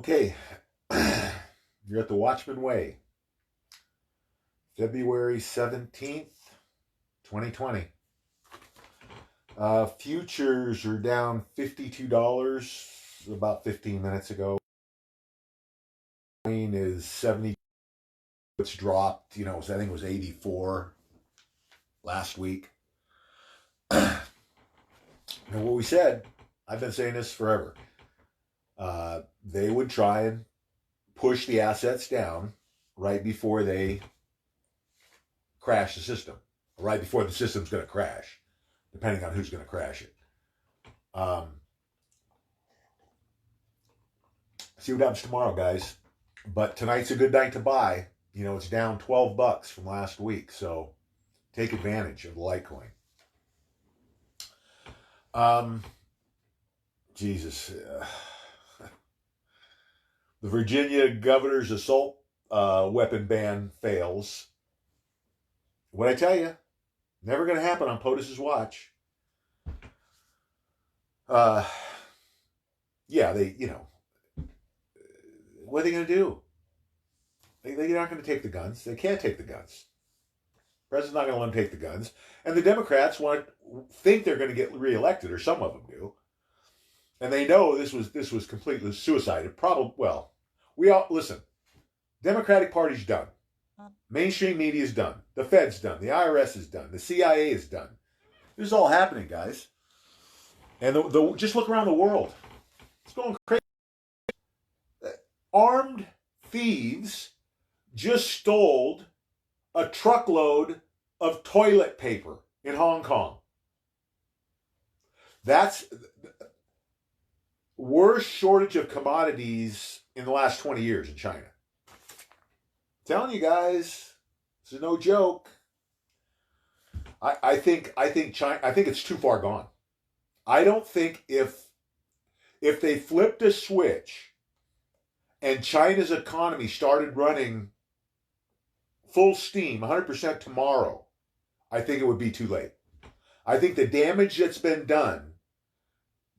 Okay, you're at the Watchmen Way, February 17th, 2020. Futures are down $52 about 15 minutes ago. Green is 70. It's dropped, I think it was 84 last week. And what we said, I've been saying this forever. They would try and push the assets down right before they crash the system, right before the system's going to crash, depending on who's going to crash it. See what happens tomorrow, guys. But tonight's a good night to buy. It's down $12 from last week, so take advantage of the Litecoin. Jesus. The Virginia governor's assault weapon ban fails. What I tell you, never going to happen on POTUS's watch. Yeah, what are they going to do? They're not going to take the guns. They can't take the guns. The president's not going to let them take the guns. And the Democrats think they're going to get reelected, or some of them do. And they know this was completely suicide. Listen. Democratic Party's done. Mainstream media's done. The Fed's done. The IRS is done. The CIA is done. This is all happening, guys. And just look around the world. It's going crazy. Armed thieves just stole a truckload of toilet paper in Hong Kong. That's worst shortage of commodities in the last 20 years in China. I'm telling you guys, this is no joke. I think China. I think it's too far gone. I don't think if they flipped a switch and China's economy started running full steam, 100% tomorrow, I think it would be too late. I think the damage that's been done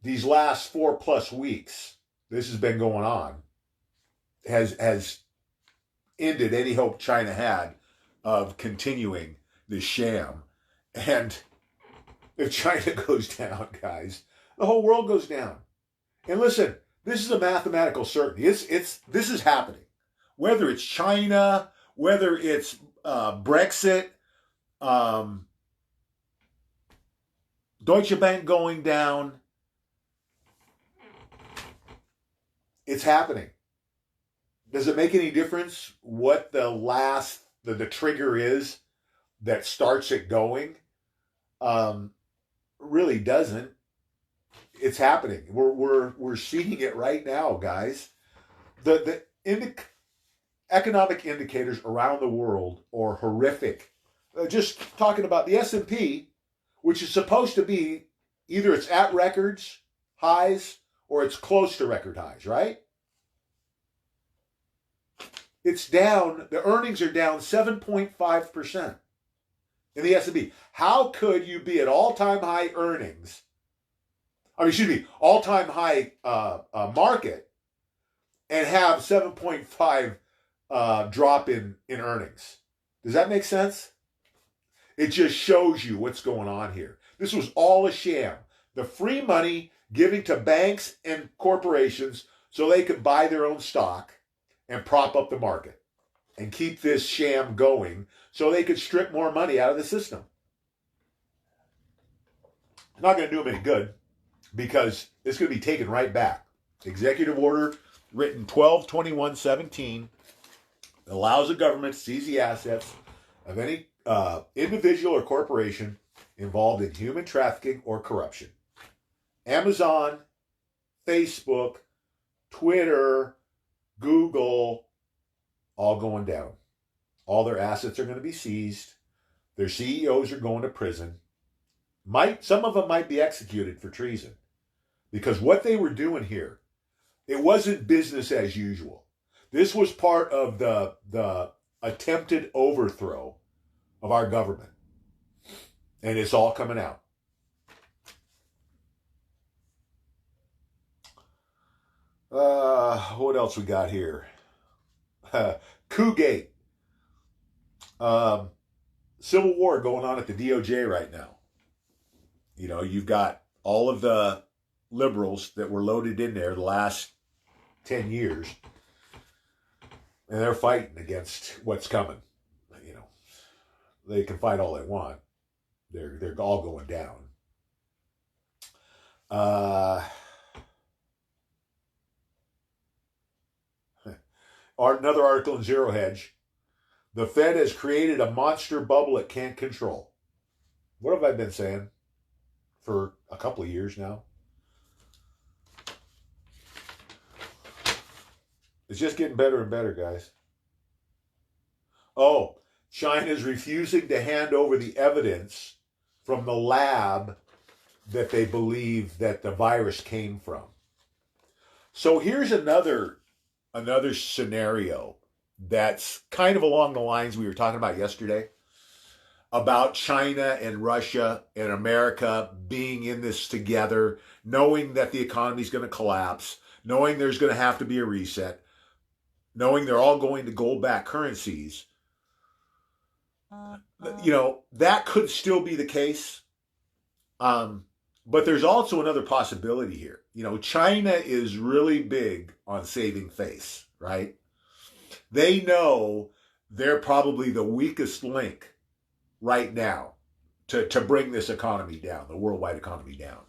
these last 4+ weeks, this has been going on, has ended any hope China had of continuing this sham. And if China goes down, guys, the whole world goes down. And listen, this is a mathematical certainty. This is happening. Whether it's China, whether it's Brexit, Deutsche Bank going down, it's happening. Does it make any difference what the trigger is that starts it going? Really doesn't. It's happening. We're seeing it right now, guys. The economic indicators around the world are horrific. Just talking about the S&P, which is supposed to be either it's at records highs or it's close to record highs, right? It's down. The earnings are down 7.5% in the S&P. How could you be at all-time high earnings? All-time high market and have 7.5 drop in earnings? Does that make sense? It just shows you what's going on here. This was all a sham. The free money giving to banks and corporations so they could buy their own stock and prop up the market and keep this sham going so they could strip more money out of the system. It's not going to do them any good because it's going to be taken right back. Executive order written 12/21/17 allows the government to seize the assets of any individual or corporation involved in human trafficking or corruption. Amazon, Facebook, Twitter, Google, all going down. All their assets are going to be seized. Their CEOs are going to prison. Some of them might be executed for treason. Because what they were doing here, it wasn't business as usual. This was part of the attempted overthrow of our government. And it's all coming out. What else we got here? Cougate. Um, Civil war going on at the DOJ right now. You know, you've got all of the liberals that were loaded in there the last 10 years, and they're fighting against what's coming. You know, they can fight all they want. They're all going down. Another article in Zero Hedge. The Fed has created a monster bubble it can't control. What have I been saying for a couple of years now? It's just getting better and better, guys. Oh, China's refusing to hand over the evidence from the lab that they believe that the virus came from. So here's another scenario that's kind of along the lines we were talking about yesterday about China and Russia and America being in this together, knowing that the economy is going to collapse, knowing there's going to have to be a reset, knowing they're all going to gold-backed currencies. You know, that could still be the case. But there's also another possibility here. You know, China is really big on saving face, right? They know they're probably the weakest link right now to bring this economy down, the worldwide economy down.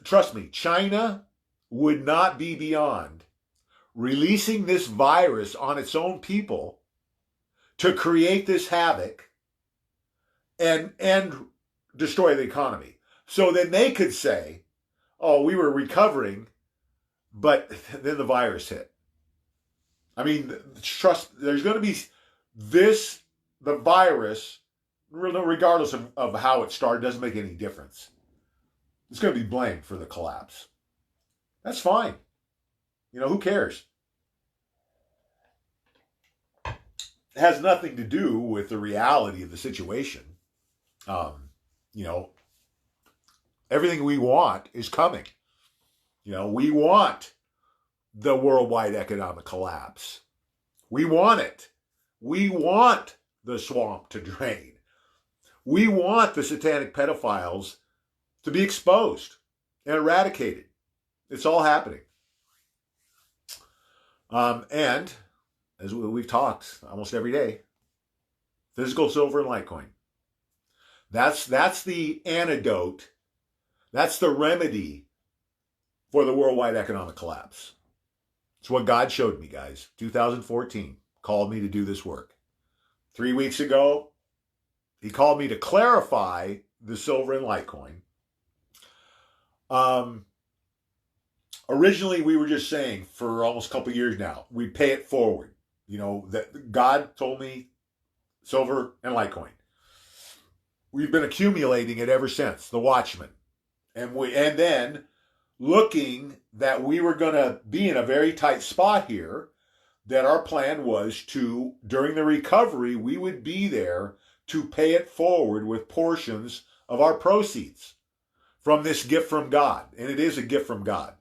Trust me, China would not be beyond releasing this virus on its own people to create this havoc and destroy the economy. So then they could say, oh, we were recovering, but then the virus hit. I mean, trust, there's going to be the virus, regardless of how it started, doesn't make any difference. It's going to be blamed for the collapse. That's fine. You know, who cares? It has nothing to do with the reality of the situation. You know, everything we want is coming. You know, we want the worldwide economic collapse. We want it. We want the swamp to drain. We want the satanic pedophiles to be exposed and eradicated. It's all happening. And as we've talked almost every day, physical silver and Litecoin. That's the antidote. That's the remedy for the worldwide economic collapse. It's what God showed me, guys. 2014 called me to do this work. 3 weeks ago, he called me to clarify the silver and Litecoin. Originally, we were just saying for almost a couple of years now, we pay it forward. You know, that God told me silver and Litecoin. We've been accumulating it ever since, the Watchmen. And then looking that we were going to be in a very tight spot here, that our plan was to, during the recovery, we would be there to pay it forward with portions of our proceeds from this gift from God. And it is a gift from God.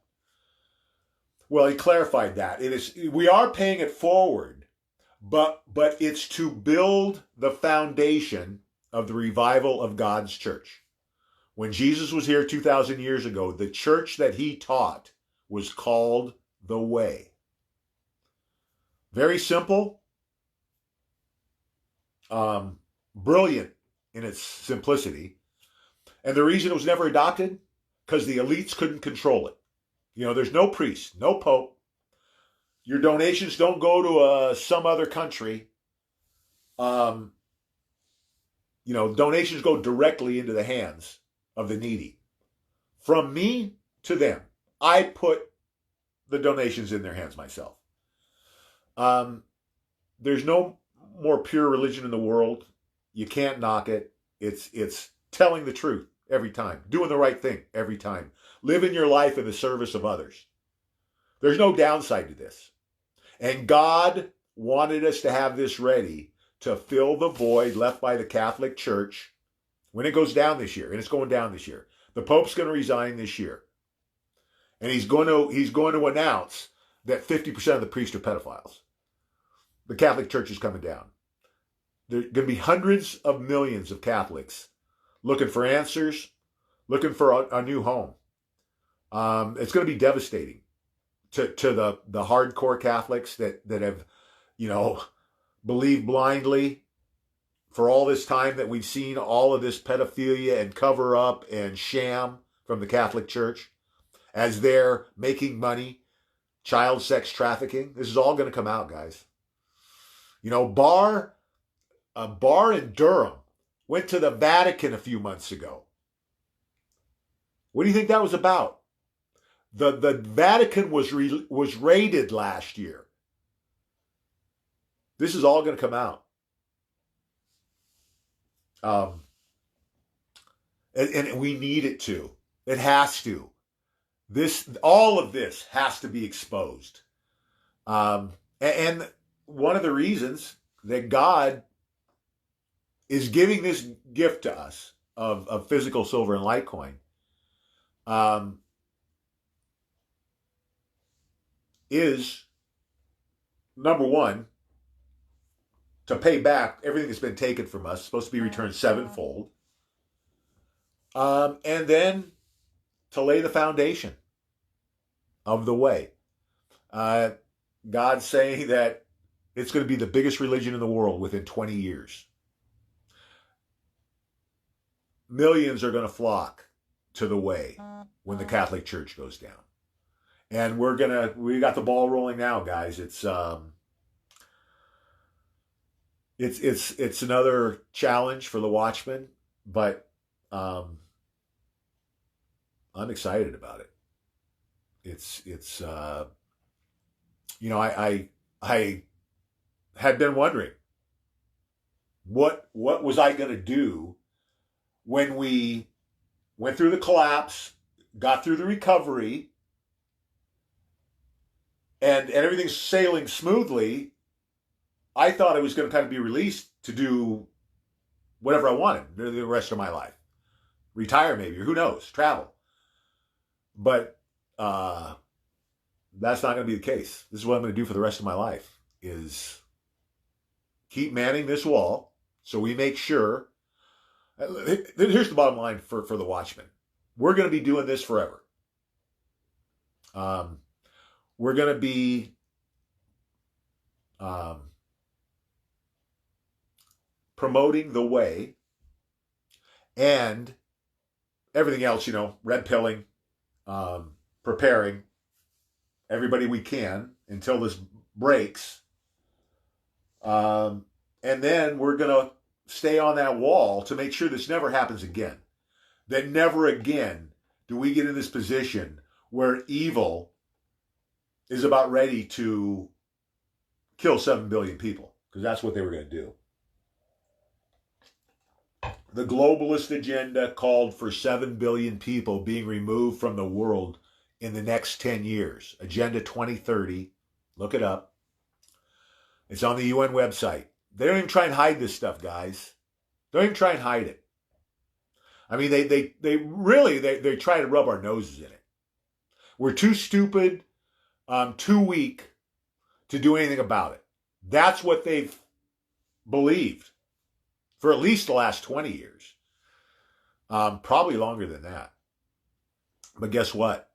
Well, he clarified that. We are paying it forward, but it's to build the foundation of the revival of God's church. When Jesus was here 2,000 years ago, the church that he taught was called the Way. Very simple, brilliant in its simplicity. And the reason it was never adopted, because the elites couldn't control it. You know, there's no priest, no pope. Your donations don't go to some other country. You know, donations go directly into the hands of the needy. From me to them. I put the donations in their hands myself. There's no more pure religion in the world. You can't knock it. It's telling the truth every time. Doing the right thing every time. Living your life in the service of others. There's no downside to this. And God wanted us to have this ready to fill the void left by the Catholic Church when it goes down this year. And it's going down this year. The Pope's going to resign this year, and he's going to announce that 50% of the priests are pedophiles. The Catholic Church is coming down. There are going to be hundreds of millions of Catholics looking for answers, looking for a new home. It's going to be devastating to the hardcore Catholics that have, believed blindly for all this time that we've seen all of this pedophilia and cover up and sham from the Catholic Church as they're making money, child sex trafficking. This is all going to come out, guys. Barr in Durham went to the Vatican a few months ago. What do you think that was about? The Vatican was raided last year. This is all going to come out. And we need it to. It has to. All of this has to be exposed. And one of the reasons that God is giving this gift to us of physical silver and Litecoin is, number one, to pay back everything that's been taken from us. It's supposed to be returned sevenfold. And then to lay the foundation of the way. God's saying that it's going to be the biggest religion in the world within 20 years. Millions are going to flock to the way when the Catholic Church goes down. And we got the ball rolling now, guys. It's another challenge for the Watchmen, but I'm excited about it. I had been wondering what was I going to do when we went through the collapse, got through the recovery, and everything's sailing smoothly. I thought I was going to kind of be released to do whatever I wanted the rest of my life. Retire maybe, or who knows, travel. But that's not going to be the case. This is what I'm going to do for the rest of my life, is keep manning this wall so we make sure. Here's the bottom line for the Watchmen. We're going to be doing this forever. We're going to be promoting the way and everything else, red pilling, preparing everybody we can until this breaks. And then we're going to stay on that wall to make sure this never happens again. That never again do we get in this position where evil is about ready to kill 7 billion people, because that's what they were going to do. The globalist agenda called for 7 billion people being removed from the world in the next 10 years. Agenda 2030. Look it up. It's on the UN website. They don't even try and hide this stuff, guys. Don't even try and hide it. I mean, they really try to rub our noses in it. We're too stupid, too weak to do anything about it. That's what they've believed for at least the last 20 years. Probably longer than that. But guess what?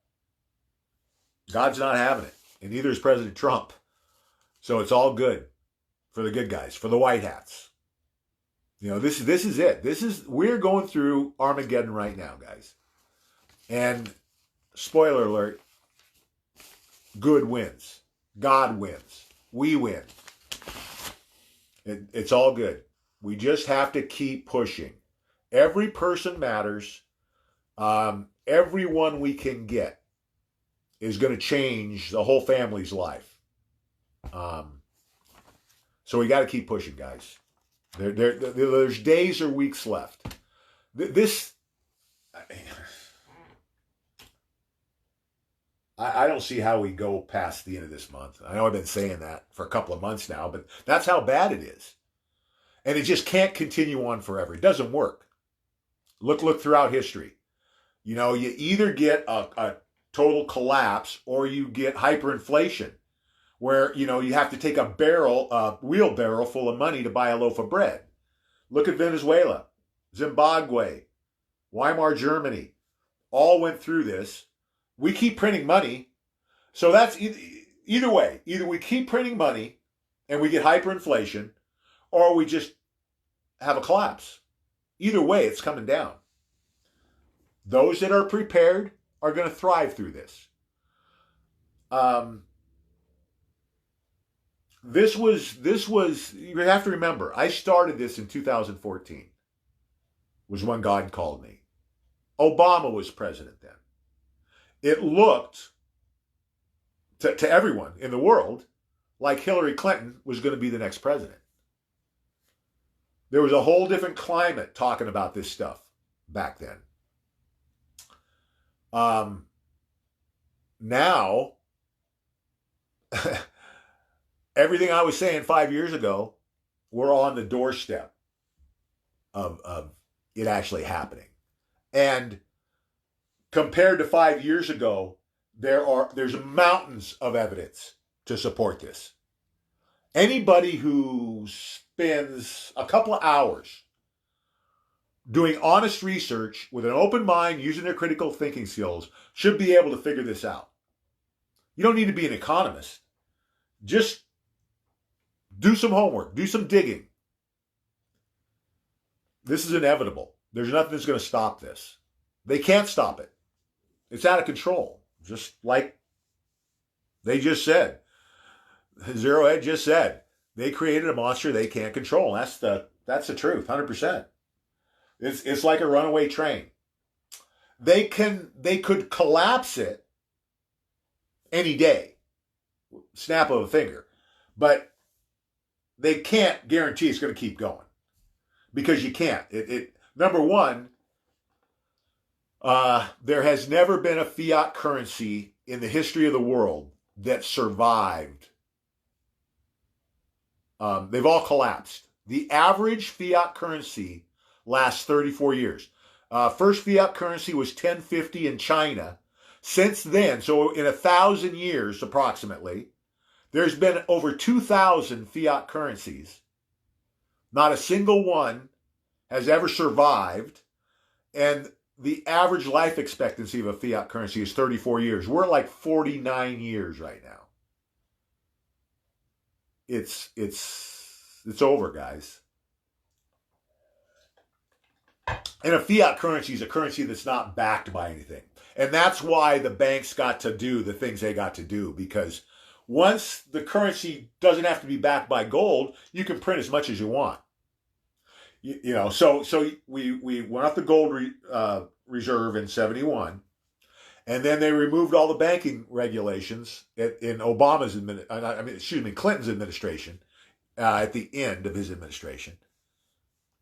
God's not having it. And neither is President Trump. So it's all good for the good guys, for the white hats. This is it. We're going through Armageddon right now, guys. And spoiler alert, good wins. God wins. We win. It's all good. We just have to keep pushing. Every person matters. Everyone we can get is going to change the whole family's life. So we got to keep pushing, guys. There's days or weeks left. I don't see how we go past the end of this month. I know I've been saying that for a couple of months now, but that's how bad it is. And it just can't continue on forever. It doesn't work. Look throughout history. You either get a total collapse or you get hyperinflation, where you have to take a wheelbarrow full of money to buy a loaf of bread. Look at Venezuela, Zimbabwe, Weimar Germany, all went through this. We keep printing money, so that's either way. Either we keep printing money and we get hyperinflation, or we just have a collapse. Either way, it's coming down. Those that are prepared are going to thrive through this. This was, you have to remember, I started this in 2014, was when God called me. Obama was president then. It looked to everyone in the world like Hillary Clinton was going to be the next president. There was a whole different climate talking about this stuff back then. Now, everything I was saying 5 years ago, we're on the doorstep of it actually happening. And compared to 5 years ago, there's mountains of evidence to support this. Anybody who spends a couple of hours doing honest research with an open mind, using their critical thinking skills, should be able to figure this out. You don't need to be an economist. Just do some homework, do some digging. This is inevitable. There's nothing that's going to stop this. They can't stop it. It's out of control. Just like they just said. Zero Hedge just said. They created a monster they can't control. That's the truth, 100%. It's like a runaway train. They could collapse it any day. Snap of a finger. But they can't guarantee it's going to keep going. Because you can't. Number one, there has never been a fiat currency in the history of the world that survived. They've all collapsed. The average fiat currency lasts 34 years. First fiat currency was 1050 in China. Since then, so in 1,000 years approximately, there's been over 2,000 fiat currencies. Not a single one has ever survived. And the average life expectancy of a fiat currency is 34 years. We're at like 49 years right now. It's over, guys. And a fiat currency is a currency that's not backed by anything. And that's why the banks got to do the things they got to do, because once the currency doesn't have to be backed by gold, you can print as much as you want. So we went off the gold reserve in 71, and then they removed all the banking regulations in Clinton's administration, at the end of his administration,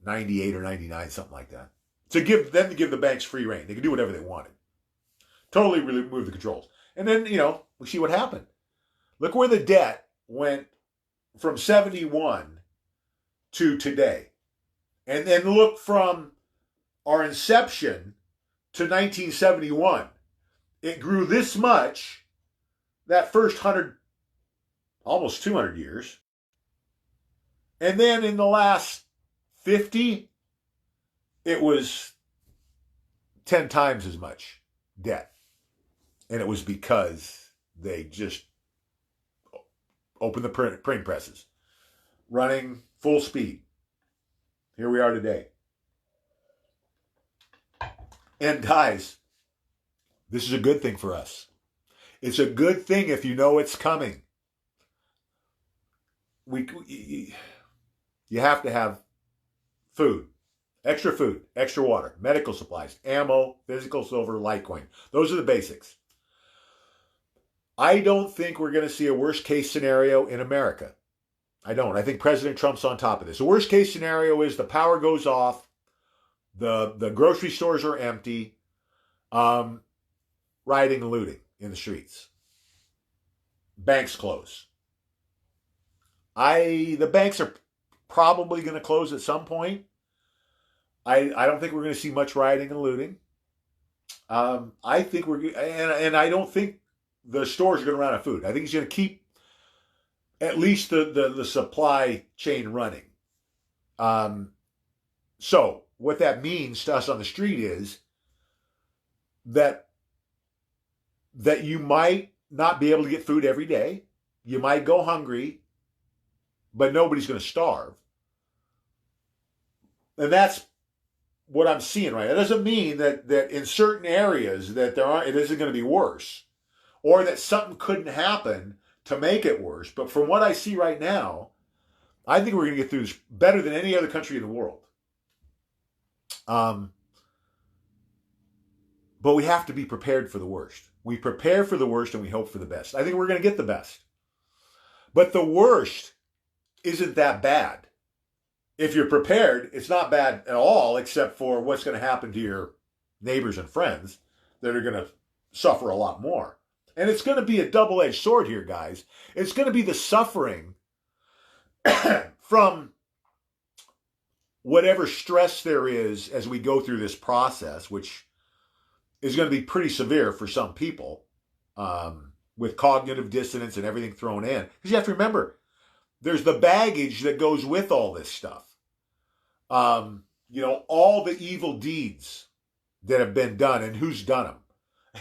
98 or 99, something like that, to give the banks free reign. They could do whatever they wanted. Totally remove the controls. And then, we see what happened. Look where the debt went from 71 to today. And then look from our inception to 1971. It grew this much that first 100, almost 200 years. And then in the last 50, it was 10 times as much debt. And it was because they just opened the printing presses, running full speed. Here we are today. And guys, this is a good thing for us. It's a good thing if you know it's coming. You have to have food, extra water, medical supplies, ammo, physical silver, Litecoin. Those are the basics. I don't think we're going to see a worst case scenario in America. I don't. I think President Trump's on top of this. The worst case scenario is the power goes off, the grocery stores are empty, rioting and looting in the streets. Banks close. The banks are probably going to close at some point. I don't think we're going to see much rioting and looting. I think and I don't think the stores are going to run out of food. I think he's going to keep at least the supply chain running. Um, so what that means to us on the street is that you might not be able to get food every day. You might go hungry, but nobody's going to starve. And that's what I'm seeing right now. That doesn't mean that in certain areas that it isn't going to be worse, or that something couldn't happen to make it worse. But from what I see right now, I think we're going to get through this better than any other country in the world. But we have to be prepared for the worst. We prepare for the worst and we hope for the best. I think we're going to get the best. But the worst isn't that bad. If you're prepared, it's not bad at all, except for what's going to happen to your neighbors and friends that are going to suffer a lot more. And it's going to be a double-edged sword here, guys. It's going to be the suffering from whatever stress there is as we go through this process, which is going to be pretty severe for some people, with cognitive dissonance and everything thrown in. Because you have to remember, there's the baggage that goes with all this stuff. All the evil deeds that have been done and who's done them.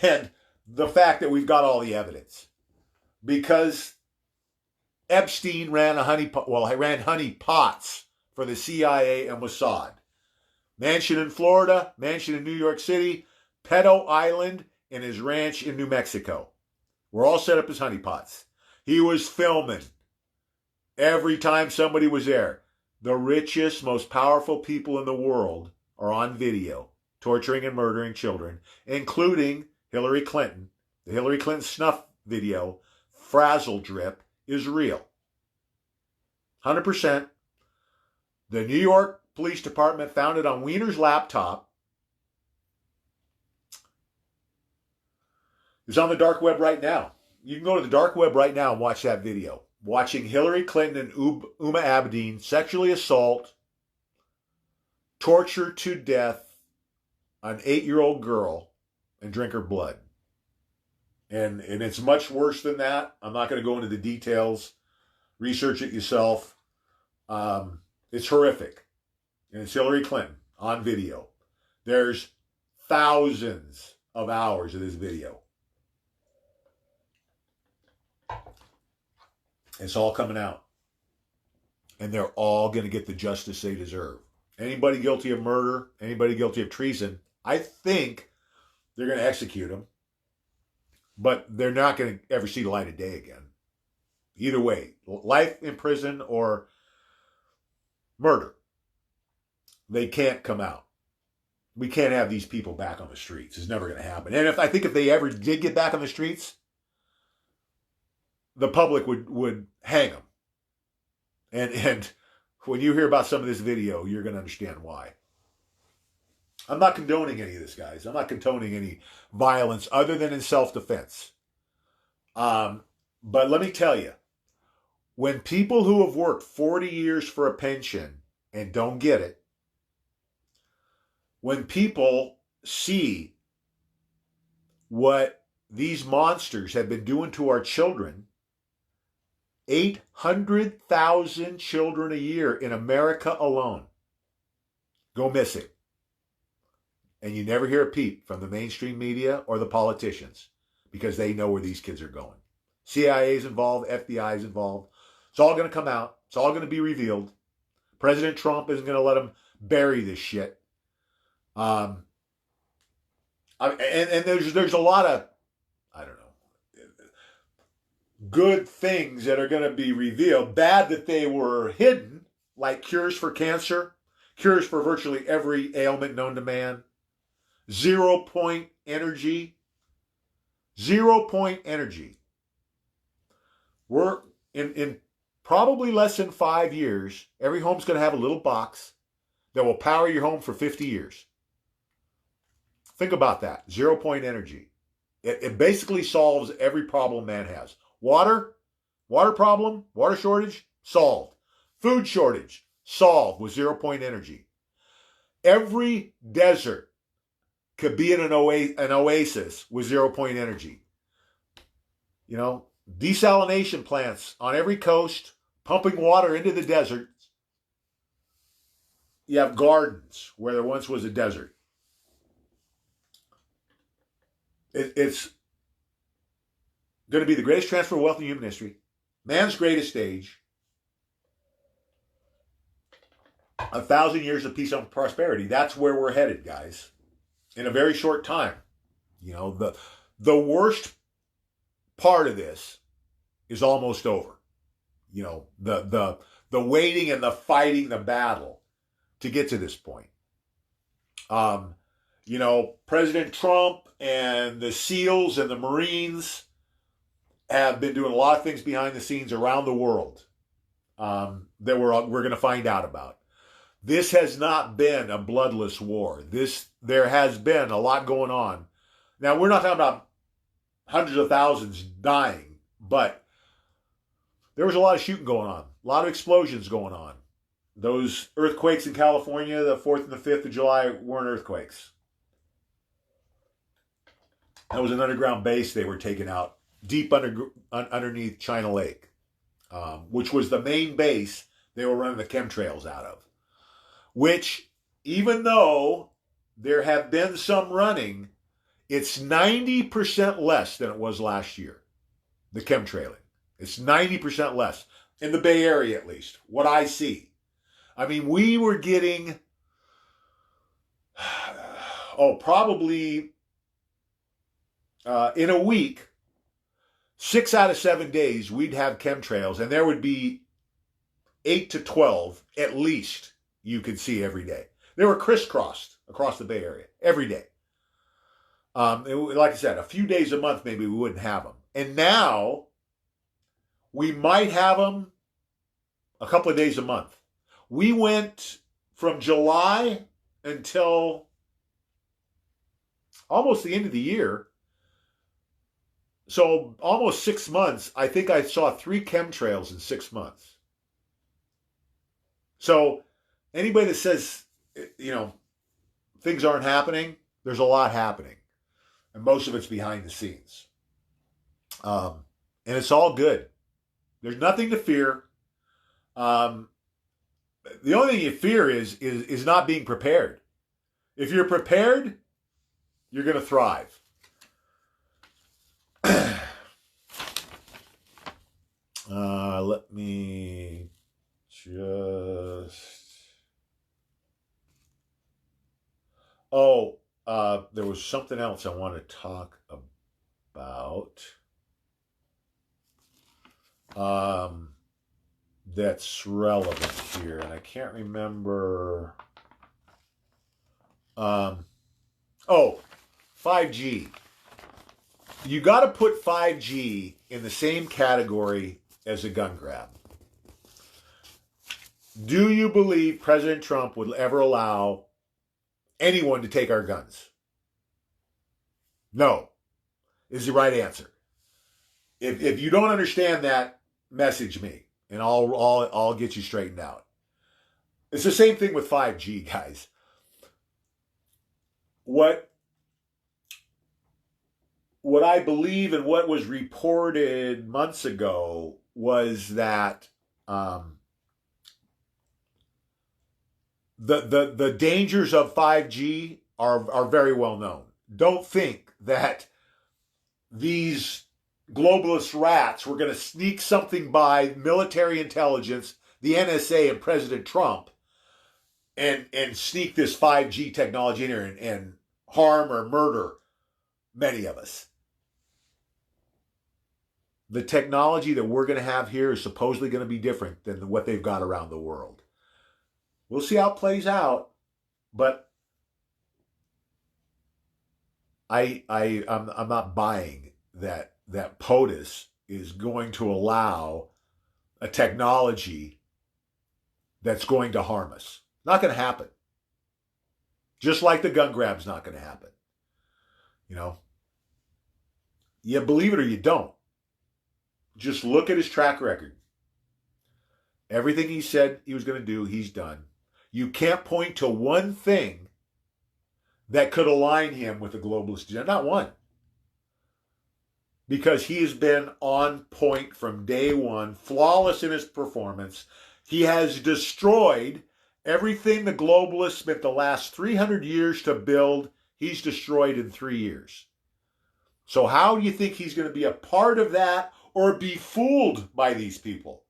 And the fact that we've got all the evidence. Because Epstein ran honey pots for the CIA and Mossad. Mansion in Florida, mansion in New York City, Pedo Island, and his ranch in New Mexico were all set up as honeypots. He was filming every time somebody was there. The richest, most powerful people in the world are on video, torturing and murdering children, including Hillary Clinton. The Hillary Clinton snuff video, Frazzle Drip, is real. 100%. The New York Police Department found it on Wiener's laptop. It's on the dark web right now. You can go to the dark web right now and watch that video. Watching Hillary Clinton and Uma Abedin sexually assault, torture to death an 8-year-old girl and drink her blood. And it's much worse than that. I'm not going to go into the details. Research it yourself. It's horrific. And it's Hillary Clinton on video. There's thousands of hours of this video. It's all coming out. And they're all going to get the justice they deserve. Anybody guilty of murder, anybody guilty of treason, I think they're going to execute them. But they're not going to ever see the light of day again. Either way, life in prison or murder. They can't come out. We can't have these people back on the streets. It's never going to happen. And I think if they ever did get back on the streets, the public would hang them. And when you hear about some of this video, you're going to understand why. I'm not condoning any of this, guys. I'm not condoning any violence other than in self-defense. But let me tell you, when people who have worked 40 years for a pension and don't get it, when people see what these monsters have been doing to our children, 800,000 children a year in America alone go missing. And you never hear a peep from the mainstream media or the politicians because they know where these kids are going. CIA's involved, FBI's involved. It's all going to come out. It's all going to be revealed. President Trump isn't going to let them bury this shit. And there's a lot of, I don't know, good things that are going to be revealed. Bad that they were hidden, like cures for cancer, cures for virtually every ailment known to man. 0 point energy. 0 point energy. We're in probably less than 5 years, every home's going to have a little box that will power your home for 50 years. Think about that. 0 point energy. It basically solves every problem man has. Water problem, water shortage, solved. Food shortage, solved with 0 point energy. Every desert could be in an oasis with 0 point energy. You know, desalination plants on every coast, pumping water into the desert. You have gardens where there once was a desert. It's going to be the greatest transfer of wealth in human history, man's greatest age, 1,000 years of peace and prosperity. That's where we're headed, guys, in a very short time. You know, the worst part of this is almost over. You know, the waiting and the fighting, the battle to get to this point. You know, President Trump and the SEALs and the Marines have been doing a lot of things behind the scenes around the world that we're going to find out about. This has not been a bloodless war. There has been a lot going on. Now, we're not talking about hundreds of thousands dying, but there was a lot of shooting going on, a lot of explosions going on. Those earthquakes in California, the 4th and the 5th of July, weren't earthquakes. That was an underground base they were taking out deep underneath China Lake, which was the main base they were running the chemtrails out of. Which, even though there have been some running, it's 90% less than it was last year, the chemtrailing. It's 90% less, in the Bay Area at least, what I see. I mean, we were getting, probably in a week, 6 out of 7 days, we'd have chemtrails, and there would be 8 to 12 at least you could see every day. They were crisscrossed across the Bay Area every day. Like I said, a few days a month maybe we wouldn't have them. And now we might have them a couple of days a month. We went from July until almost the end of the year. So almost 6 months, I think I saw 3 chemtrails in 6 months. So anybody that says, you know, things aren't happening, there's a lot happening. And most of it's behind the scenes. And it's all good. There's nothing to fear. The only thing you fear is not being prepared. If you're prepared, you're going to thrive. Let me just... there was something else I want to talk about. That's relevant here, and I can't remember. 5G. You got to put 5G in the same category as a gun grab. Do you believe President Trump would ever allow anyone to take our guns? No, is the right answer. If you don't understand that, message me, and I'll get you straightened out. It's the same thing with 5G, guys. What I believe and what was reported months ago was that the dangers of 5G are very well known. Don't think that these globalist rats were going to sneak something by military intelligence, the NSA, and President Trump, and sneak this 5G technology in here and harm or murder many of us. The technology that we're going to have here is supposedly going to be different than what they've got around the world. We'll see how it plays out, but I'm not buying that POTUS is going to allow a technology that's going to harm us. Not going to happen. Just like the gun grab's not going to happen. You know, you believe it or you don't. Just look at his track record. Everything he said he was going to do, he's done. You can't point to one thing that could align him with the globalist agenda. Not one. Because he has been on point from day one, flawless in his performance. He has destroyed everything the globalists spent the last 300 years to build. He's destroyed in 3 years. So how do you think he's going to be a part of that or be fooled by these people?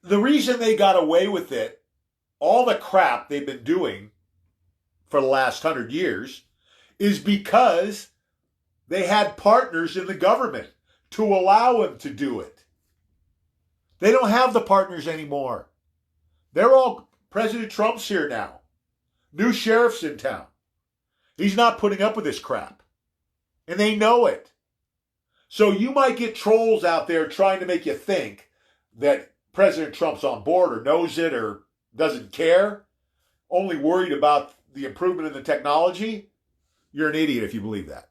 The reason they got away with it, all the crap they've been doing for the last 100 years, is because they had partners in the government to allow them to do it. They don't have the partners anymore. They're all, President Trump's here now. New sheriff's in town. He's not putting up with this crap. And they know it. So you might get trolls out there trying to make you think that President Trump's on board or knows it or doesn't care, only worried about the improvement in the technology. You're an idiot if you believe that.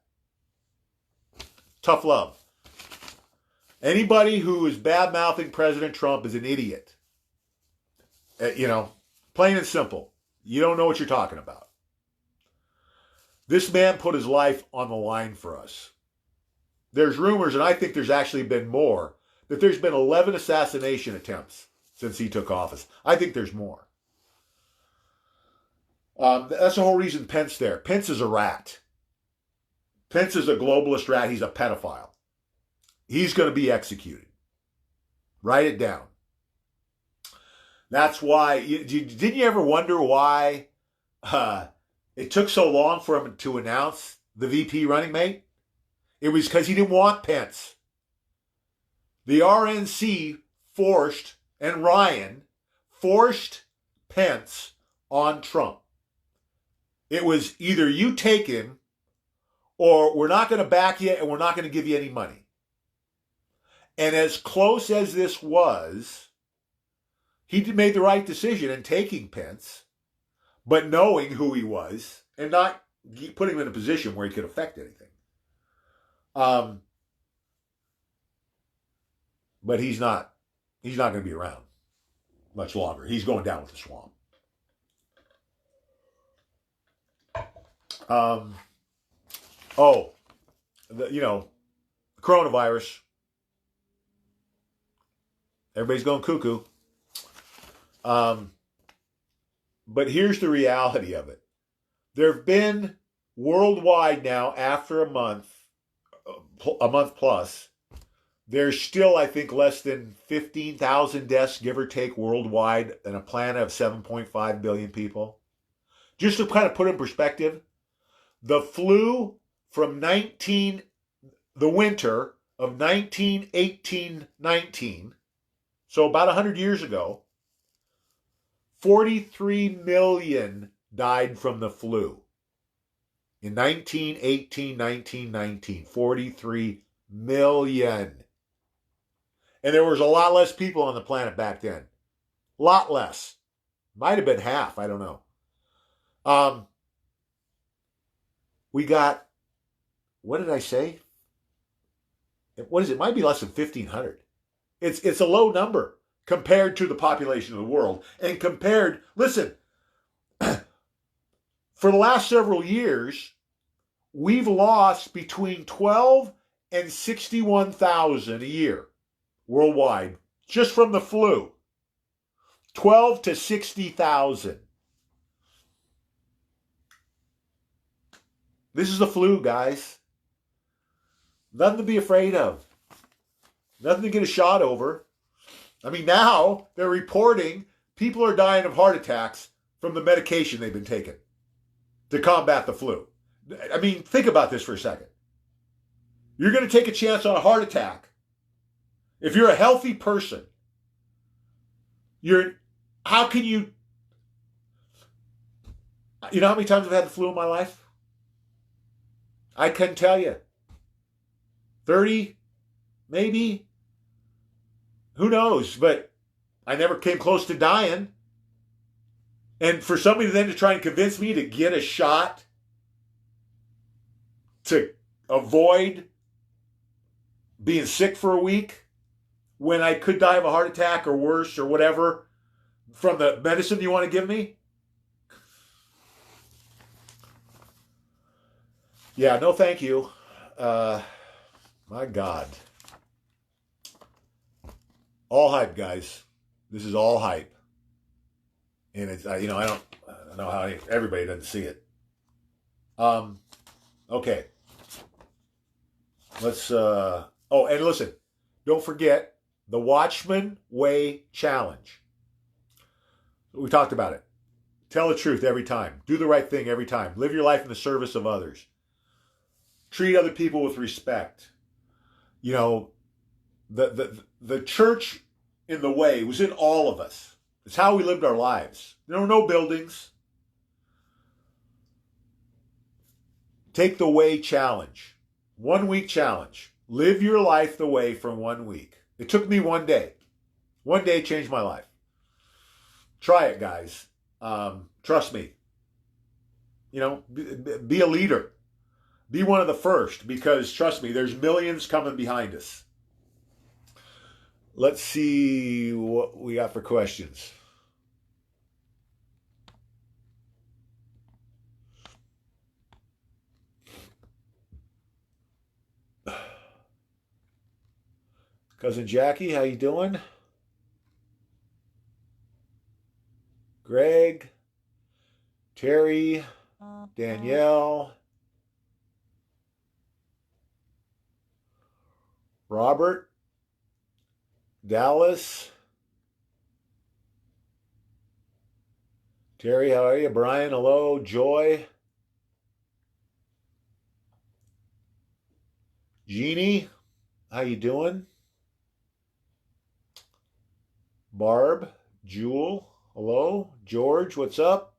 Tough love. Anybody who is bad-mouthing President Trump is an idiot. Plain and simple. You don't know what you're talking about. This man put his life on the line for us. There's rumors, and I think there's actually been more, that there's been 11 assassination attempts since he took office. I think there's more. That's the whole reason Pence there. Pence is a rat. Pence is a globalist rat. He's a pedophile. He's going to be executed. Write it down. That's why, didn't you ever wonder why it took so long for him to announce the VP running mate? It was because he didn't want Pence. The RNC forced, and Ryan forced Pence on Trump. It was either you take him or we're not going to back you and we're not going to give you any money. And as close as this was, he made the right decision in taking Pence, but knowing who he was and not putting him in a position where he could affect anything. But he's not going to be around much longer. He's going down with the swamp. Coronavirus. Everybody's going cuckoo. But here's the reality of it. There have been worldwide now, after a month plus, there's still, I think, less than 15,000 deaths, give or take, worldwide in a planet of 7.5 billion people. Just to kind of put in perspective, the flu from the winter of 1918-19, so about 100 years ago, 43 million died from the flu. In 1919, 43 million. And there was a lot less people on the planet back then. A lot less. Might have been half, I don't know. We got, what did I say? What is it? It might be less than 1,500. It's a low number compared to the population of the world. And compared, listen, for the last several years, we've lost between 12 and 61,000 a year worldwide, just from the flu. 12 to 60,000. This is the flu, guys. Nothing to be afraid of. Nothing to get a shot over. I mean, now they're reporting people are dying of heart attacks from the medication they've been taking to combat the flu. I mean, think about this for a second. You're going to take a chance on a heart attack. If you're a healthy person, how can you know how many times I've had the flu in my life? I couldn't tell you. 30, maybe. Who knows? But I never came close to dying. And for somebody then to try and convince me to get a shot to avoid being sick for a week when I could die of a heart attack or worse or whatever from the medicine you want to give me? Yeah, no, thank you. Uh, my God, all hype, guys. This is all hype, and it's I don't know how everybody doesn't see it. Um, okay, let's. Oh, and listen, don't forget the Watchmen Way Challenge. We talked about it. Tell the truth every time. Do the right thing every time. Live your life in the service of others. Treat other people with respect. You know, the church in the way was in all of us. It's how we lived our lives. There were no buildings. Take the way challenge. 1 week challenge. Live your life the way for 1 week. It took me 1 day. 1 day changed my life. Try it, guys. Trust me. You know, be a leader. Be one of the first, because trust me, there's millions coming behind us. Let's see what we got for questions. Cousin Jackie, how you doing? Greg, Terry, Danielle, Robert, Dallas, Terry, how are you? Brian, hello. Joy, Jeannie, how you doing? Barb, Jewel, hello. George, what's up?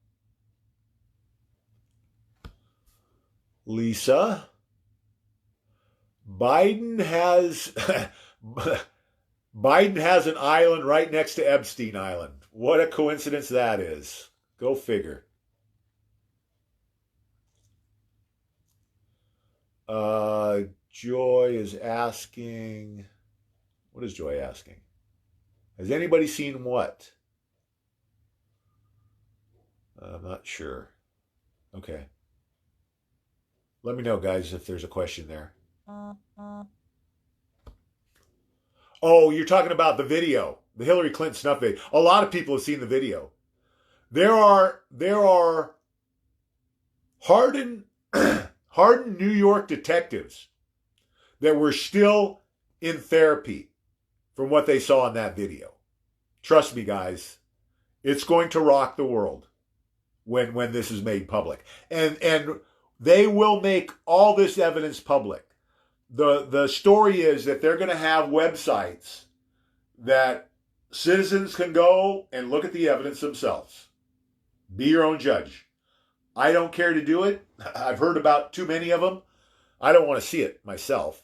Lisa, Biden has Biden has an island right next to Epstein Island. What a coincidence that is. Go figure. Joy is asking, what is Joy asking? Has anybody seen what? I'm not sure. Okay. Let me know, guys, if there's a question there. Oh, you're talking about the video, the Hillary Clinton snuff video. A lot of people have seen the video. There are hardened hardened New York detectives that were still in therapy from what they saw in that video. Trust me, guys, it's going to rock the world when this is made public. And they will make all this evidence public. The story is that they're going to have websites that citizens can go and look at the evidence themselves. Be your own judge. I don't care to do it. I've heard about too many of them. I don't want to see it myself.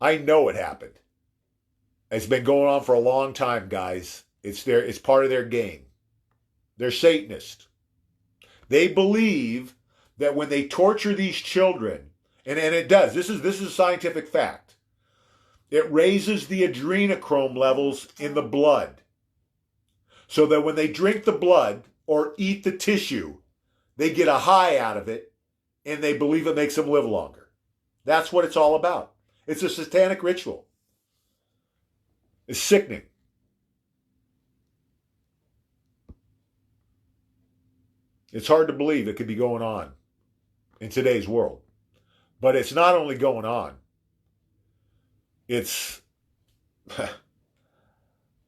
I know it happened. It's been going on for a long time, guys. It's part of their game. They're Satanists. They believe that when they torture these children, and it does, this is a scientific fact, it raises the adrenochrome levels in the blood. So that when they drink the blood or eat the tissue, they get a high out of it, and they believe it makes them live longer. That's what it's all about. It's a satanic ritual. It's sickening. It's hard to believe it could be going on in today's world. But it's not only going on, it's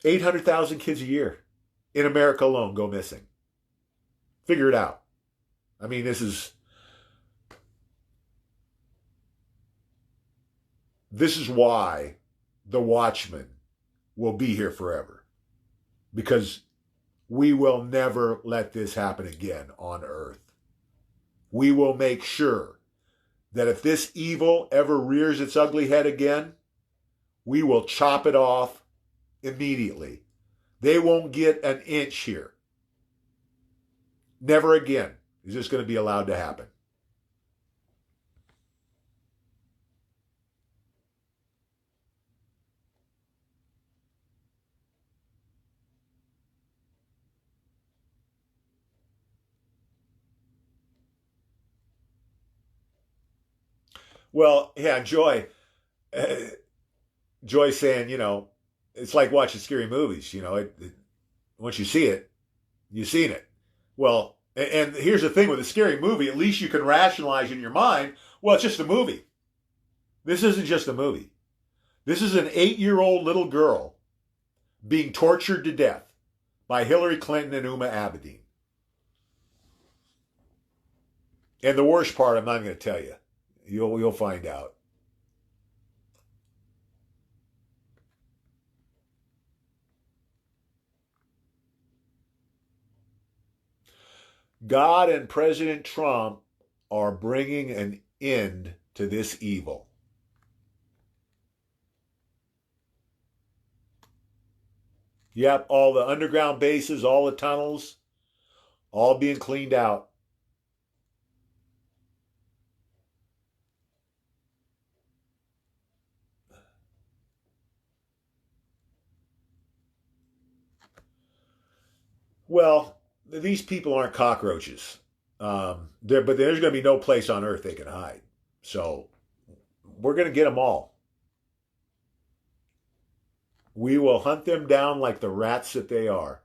800,000 kids a year in America alone go missing. Figure it out. I mean, this is why the Watchmen will be here forever. Because we will never let this happen again on earth. We will make sure that if this evil ever rears its ugly head again, we will chop it off immediately. They won't get an inch here. Never again is this going to be allowed to happen. Well, yeah, uh, Joy saying, it's like watching scary movies. Once you see it, you've seen it. Well, and here's the thing with a scary movie, at least you can rationalize in your mind, well, it's just a movie. This isn't just a movie. This is an 8-year-old little girl being tortured to death by Hillary Clinton and Uma Abedin. And the worst part, I'm not going to tell you. You'll find out. God and President Trump are bringing an end to this evil. Yep, all the underground bases, all the tunnels, all being cleaned out. Well, these people aren't cockroaches. But there's going to be no place on earth they can hide. So we're going to get them all. We will hunt them down like the rats that they are.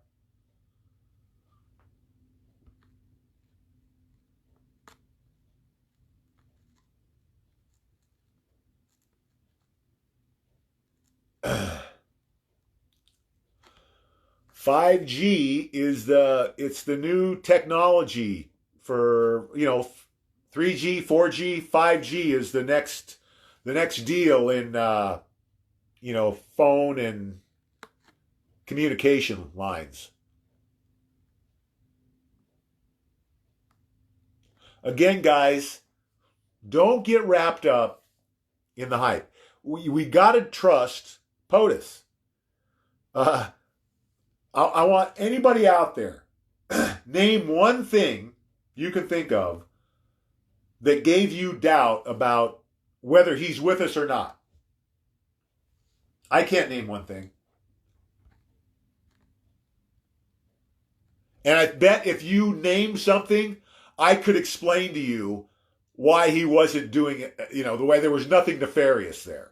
5G is the new technology for 3G, 4G, 5G is the next deal in phone and communication lines. Again, guys, don't get wrapped up in the hype. We got to trust POTUS. I want anybody out there, name one thing you can think of that gave you doubt about whether he's with us or not. I can't name one thing. And I bet if you name something, I could explain to you why he wasn't doing it, the way there was nothing nefarious there.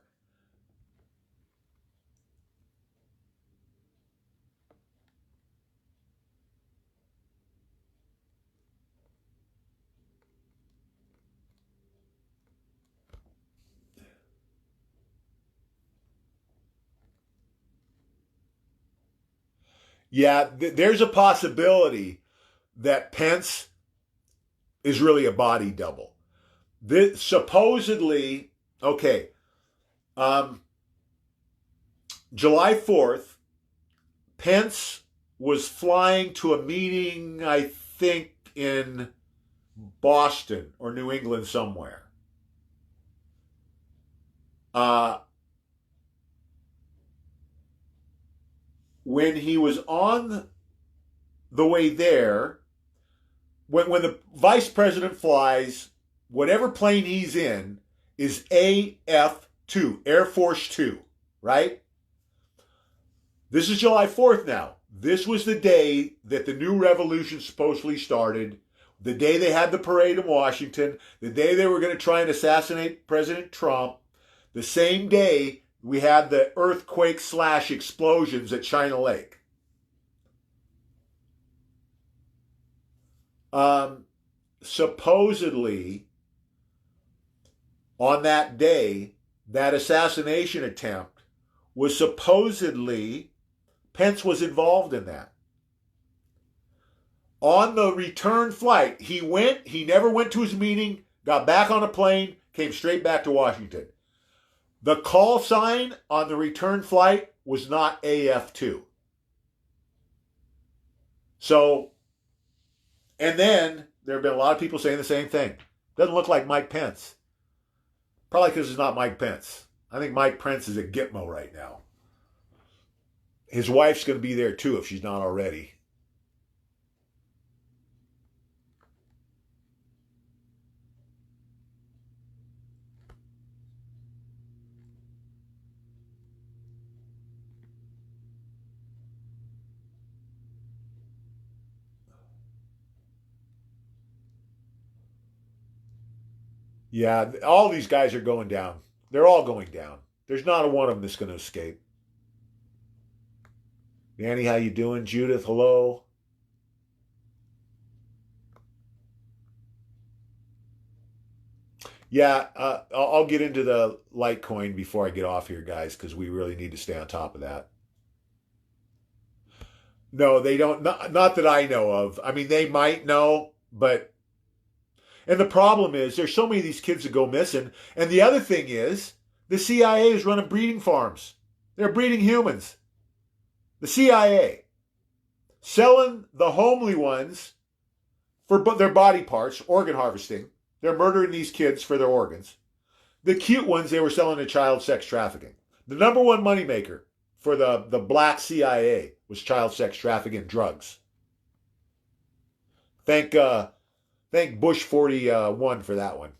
Yeah, there's a possibility that Pence is really a body double. This supposedly, okay, um, July 4th, Pence was flying to a meeting, I think, in Boston or New England somewhere. Uh, when he was on the way there, when the vice president flies, whatever plane he's in is AF2, Air Force 2, right? This is July 4th now. This was the day that the new revolution supposedly started, the day they had the parade in Washington, the day they were going to try and assassinate President Trump, the same day we had the earthquake / explosions at China Lake. Supposedly, on that day, that assassination attempt was supposedly, Pence was involved in that. On the return flight, he never went to his meeting, got back on a plane, came straight back to Washington. The call sign on the return flight was not AF2. So, and then there have been a lot of people saying the same thing. Doesn't look like Mike Pence. Probably because it's not Mike Pence. I think Mike Pence is a Gitmo right now. His wife's going to be there too if she's not already. Yeah, all these guys are going down. They're all going down. There's not a one of them that's going to escape. Danny, how you doing? Judith, hello. Yeah, I'll get into the Litecoin before I get off here, guys, because we really need to stay on top of that. No, they don't. Not that I know of. I mean, they might know, but and the problem is there's so many of these kids that go missing. And the other thing is the CIA is running breeding farms. They're breeding humans. The CIA selling the homely ones for their body parts, organ harvesting. They're murdering these kids for their organs. The cute ones they were selling to child sex trafficking. The number one moneymaker for the black CIA was child sex trafficking and drugs. Thank Bush 41 for that one.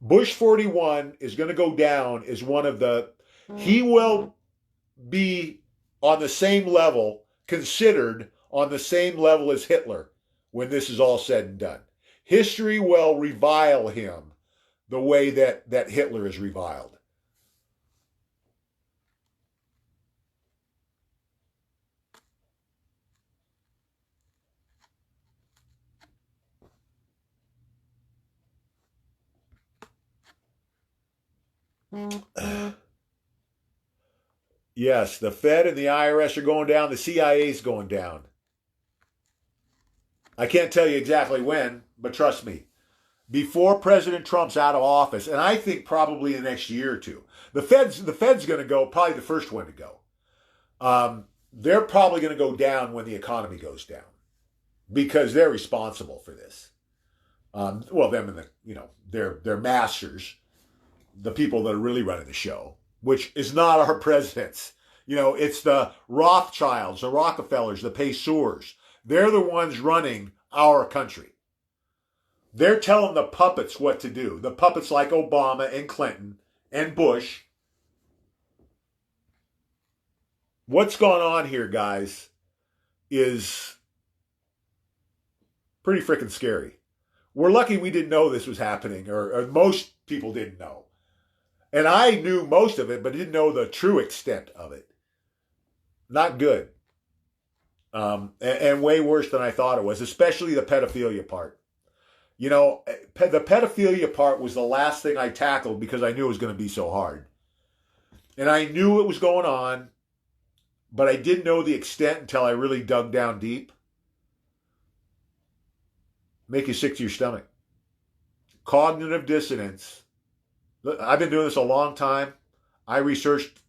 Bush 41 is going to go down as one of the. He will be on the same level, considered on the same level as Hitler when this is all said and done. History will revile him the way that Hitler is reviled. Yes, the Fed and the IRS are going down. The CIA is going down. I can't tell you exactly when, but trust me, before President Trump's out of office, and I think probably the next year or two, the Fed's going to go probably the first one to go. They're probably going to go down when the economy goes down because they're responsible for this. Well, them and their masters, the people that are really running the show, which is not our presidents. It's the Rothschilds, the Rockefellers, the Paysours. They're the ones running our country. They're telling the puppets what to do. The puppets like Obama and Clinton and Bush. What's going on here, guys, is pretty freaking scary. We're lucky we didn't know this was happening, or most people didn't know. And I knew most of it, but didn't know the true extent of it. Not good. And way worse than I thought it was, especially the pedophilia part. The pedophilia part was the last thing I tackled because I knew it was going to be so hard. And I knew it was going on, but I didn't know the extent until I really dug down deep. Make you sick to your stomach. Cognitive dissonance. I've been doing this a long time. I researched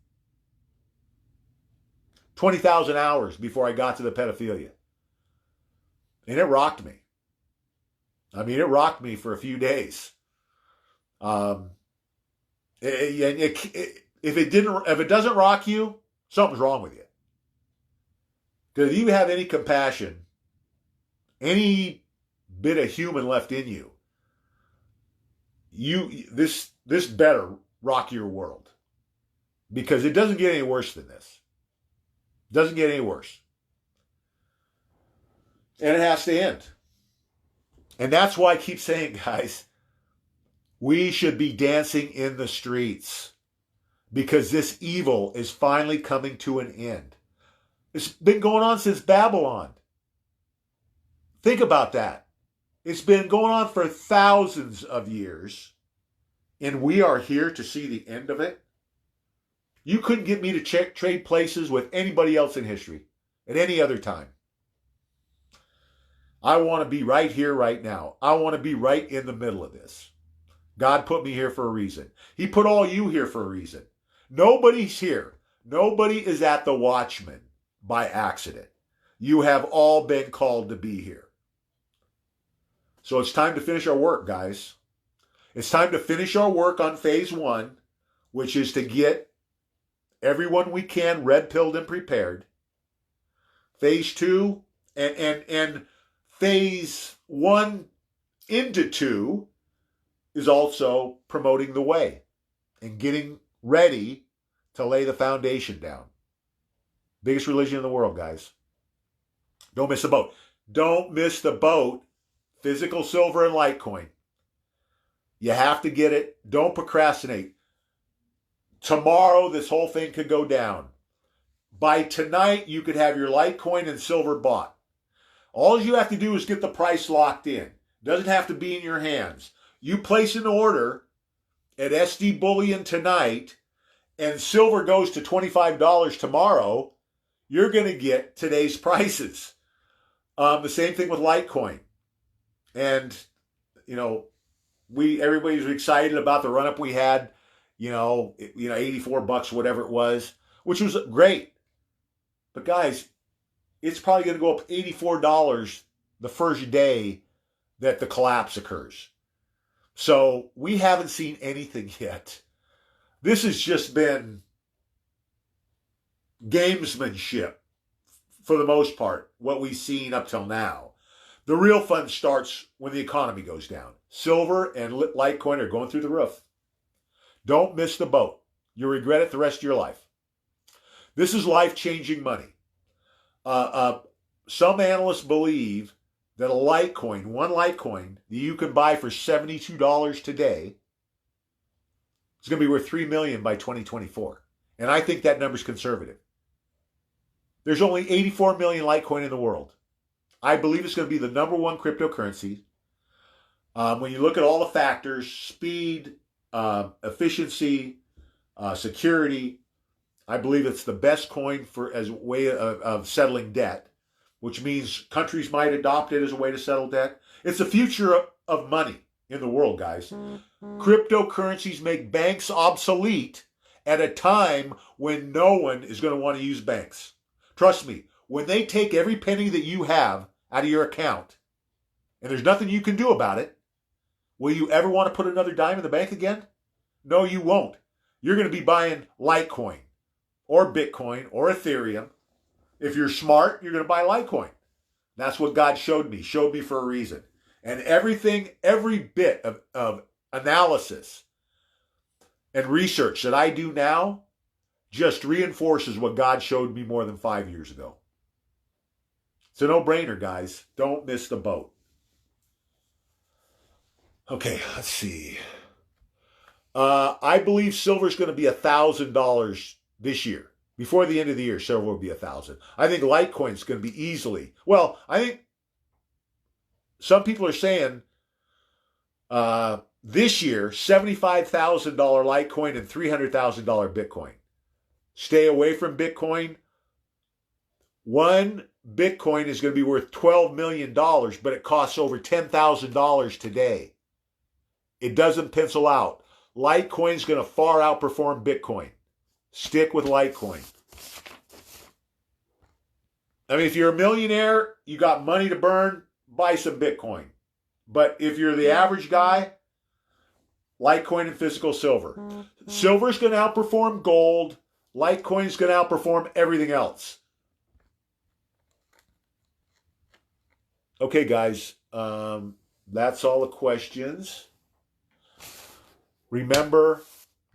20,000 hours before I got to the pedophilia. And it rocked me. I mean, it rocked me for a few days. If it doesn't rock you, something's wrong with you. Because if you have any compassion, any bit of human left in you, this better rock your world. Because it doesn't get any worse than this. It doesn't get any worse. And it has to end. And that's why I keep saying, guys, we should be dancing in the streets. Because this evil is finally coming to an end. It's been going on since Babylon. Think about that. It's been going on for thousands of years. And we are here to see the end of it. You couldn't get me to trade places with anybody else in history at any other time. I want to be right here, right now. I want to be right in the middle of this. God put me here for a reason. He put all you here for a reason. Nobody's here. Nobody is at the Watchmen by accident. You have all been called to be here. So it's time to finish our work, guys. It's time to finish our work on phase 1, which is to get everyone we can red-pilled and prepared. Phase 2 and phase 1 into 2 is also promoting the way and getting ready to lay the foundation down. Biggest religion in the world, guys. Don't miss the boat. Don't miss the boat. Physical silver and Litecoin. You have to get it. Don't procrastinate. Tomorrow, this whole thing could go down. By tonight, you could have your Litecoin and silver bought. All you have to do is get the price locked in. It doesn't have to be in your hands. You place an order at SD Bullion tonight, and silver goes to $25 tomorrow, you're going to get today's prices. The same thing with Litecoin. And, everybody's excited about the run-up we had, 84 bucks, whatever it was, which was great. But guys, it's probably going to go up $84 the first day that the collapse occurs. So we haven't seen anything yet. This has just been gamesmanship for the most part, what we've seen up till now. The real fun starts when the economy goes down. Silver and Litecoin are going through the roof. Don't miss the boat. You'll regret it the rest of your life. This is life-changing money. Some analysts believe that one Litecoin that you can buy for $72 today is going to be worth $3 million by 2024. And I think that number's conservative. There's only 84 million Litecoin in the world. I believe it's going to be the number one cryptocurrency. When you look at all the factors, speed, efficiency, security, I believe it's the best coin as a way of settling debt, which means countries might adopt it as a way to settle debt. It's the future of money in the world, guys. Cryptocurrencies make banks obsolete at a time when no one is going to want to use banks. Trust me, when they take every penny that you have out of your account, and there's nothing you can do about it, will you ever want to put another dime in the bank again? No, you won't. You're going to be buying Litecoin or Bitcoin or Ethereum. If you're smart, you're going to buy Litecoin. That's what God showed me for a reason. And every bit of analysis and research that I do now just reinforces what God showed me more than 5 years ago. It's a no-brainer, guys. Don't miss the boat. Okay, let's see. I believe silver is going to be $1,000 this year. Before the end of the year, silver will be $1,000. I think Litecoin is going to be easily. Well, I think some people are saying this year, $75,000 Litecoin and $300,000 Bitcoin. Stay away from Bitcoin. One Bitcoin is going to be worth $12 million, but it costs over $10,000 today. It doesn't pencil out. Litecoin is going to far outperform Bitcoin. Stick with Litecoin. I mean, if you're a millionaire, you got money to burn, buy some Bitcoin. But if you're the average guy, Litecoin and physical silver. Silver is going to outperform gold. Litecoin is going to outperform everything else. Okay, guys, that's all the questions. Remember,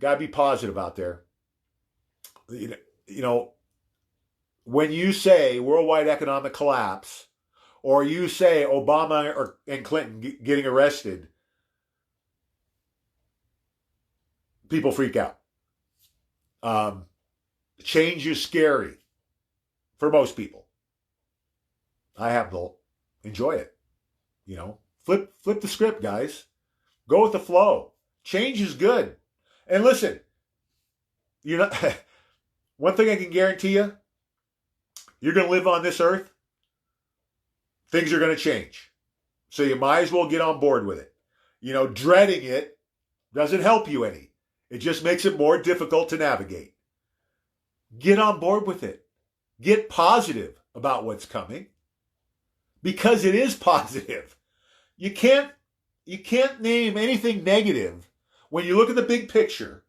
gotta be positive out there. When you say worldwide economic collapse, or you say Obama and Clinton getting arrested, people freak out. Change is scary for most people. I happen to enjoy it. Flip the script, guys. Go with the flow. Change is good. And listen, one thing I can guarantee you, you're going to live on this earth, things are going to change. So you might as well get on board with it. Dreading it doesn't help you any. It just makes it more difficult to navigate. Get on board with it. Get positive about what's coming, because it is positive. You can't name anything negative when you look at the big picture.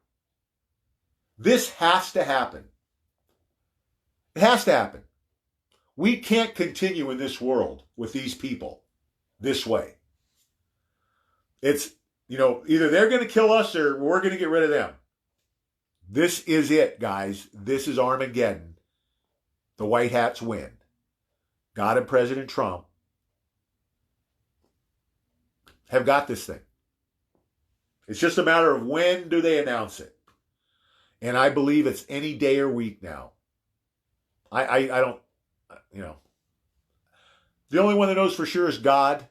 This has to happen. It has to happen. We can't continue in this world with these people this way. It's, either they're going to kill us or we're going to get rid of them. This is it, guys. This is Armageddon. The white hats win. God and President Trump have got this thing. It's just a matter of when do they announce it. And I believe it's any day or week now. I don't, you know. The only one that knows for sure is God.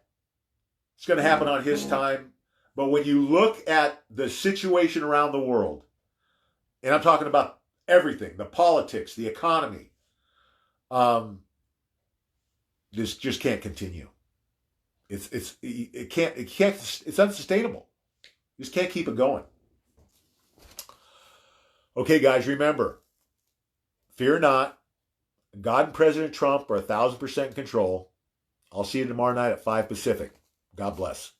It's going to happen on his time. But when you look at the situation around the world, and I'm talking about everything, the politics, the economy, this just can't continue. It's unsustainable. You just can't keep it going. Okay, guys, remember, fear not. God and President Trump are 1,000% in control. I'll see you tomorrow night at 5 Pacific. God bless.